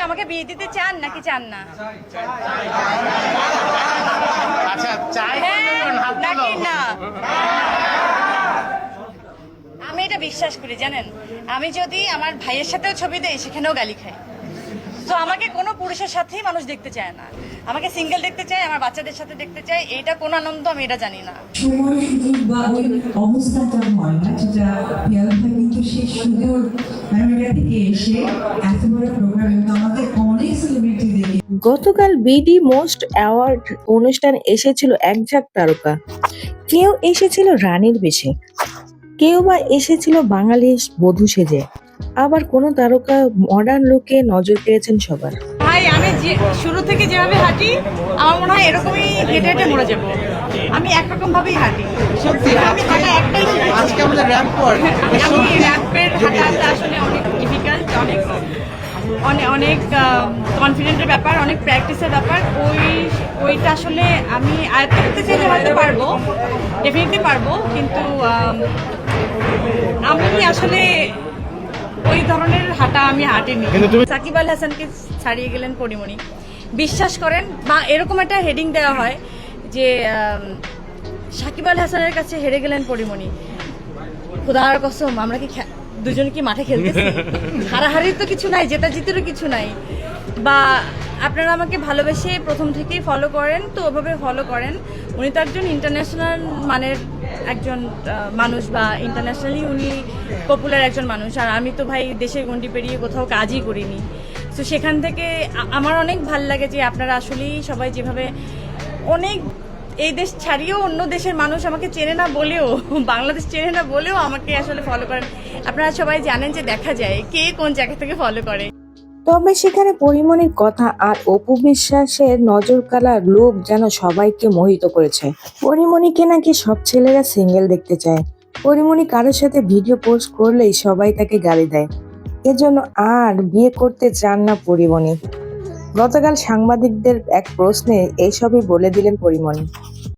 আমাকে বিয়ে দিতে চান নাকি চান না? আচ্ছা, চাই নাকি না? আমি এটা বিশ্বাস করি, জানেন, আমি যদি আমার ভাইয়ের সাথেও ছবি দেই সেখানেও গালি খাই। তো আমাকে কোনো পুরুষের সাথেই মানুষ দেখতে চায় না, আমাকে সিঙ্গেল দেখতে চায়, আমার বাচ্চাদের সাথে দেখতে চায়। এটা কোন আনন্দ আমি এটা জানি না। সময় সুযোগ বা ওই অবস্থাটা হয় না, যেটা পেয়ারা কিন্তু সেই সুন্দর আমেরিকা থেকে এসে এত বড় প্রোগ্রাম এবং আমাদের অনেক সেলিব্রিটি দেখে। গতকাল বিডি মোস্ট অ্যাওয়ার্ড অনুষ্ঠান এসেছিল এক ঝাঁক তারকা। কেউ এসেছিল রানীর বেশে, কেউ বা এসেছিল বাঙালি বধূ সেজে, আবার কোনো তারকা মডার্ন লুকে নজর কেড়েছেন সবার। ভাই, আমি শুরু থেকে যেভাবে হাঁটি আমার মনে হয় এরকমই হেঁটে হেঁটে মরে যাবো। আমি একরকম ভাবেই হাঁটি, সত্যি। আমি হাঁটা একটাই শিখেছি। আজকে আমাদের র্যাম্প পর আমি র্যাম্পের হাঁটাটা আসলে অনেক ডিফিকাল্ট, অনেক অনেক অনেক কনফিডেন্টের ব্যাপার, অনেক প্র্যাকটিসের ব্যাপার। ওইটা আসলে আমি আয়ত্ত করতে চাইলে হয়তো পারবো, ডেফিনেটলি পারবো, কিন্তু আমি আসলে ওই ধরনের হাঁটা আমি হাঁটিনি। সাকিব আল হাসানকে ছাড়িয়ে গেলেন পরিমণি। বিশ্বাস করেন, বা এরকম একটা হেডিং দেওয়া হয় যে সাকিব আল হাসানের কাছে হেরে গেলেন পরিমণি। খোদার কসম, আমরা কি দুজন কি মাঠে খেলতেছি? হারাহারির তো কিছু নাই, জেতা জিতেরও কিছু নাই। বা আপনারা আমাকে ভালোবেসে প্রথম থেকেই ফলো করেন, তো ওভাবে ফলো করেন। উনি তো একজন ইন্টারন্যাশনাল মানের একজন মানুষ, বা ইন্টারন্যাশনালি উনি পপুলার একজন মানুষ। আর আমি তো ভাই দেশের গণ্ডি পেরিয়ে কোথাও কাজই করিনি। তো সেখান থেকে আমার অনেক ভাল লাগে যে আপনারা আসলেই সবাই যেভাবে, অনেক এই দেশ ছাড়িয়েও অন্য দেশের মানুষ আমাকে চেনে না বলেও, বাংলাদেশ চেনে না বলেও আমাকে আসলে ফলো করেন। আপনারা সবাই জানেন যে দেখা যায় কে কোন জায়গা থেকে ফলো করে। তবে সেখানে পরিমণির কথা আর অপু বিশ্বাসের নজর কাড়া লোক যেন সবাইকে মোহিত করেছে। পরিমণিকে নাকি সব ছেলেরা সিঙ্গেল দেখতে চায়। পরিমণি কারোর সাথে ভিডিও পোস্ট করলেই সবাই তাকে গালি দেয়, এজন্য আর বিয়ে করতে চান না পরিমণি। গতকাল সাংবাদিকদের এক প্রশ্নে এইসবই বলে দিলেন পরিমণি।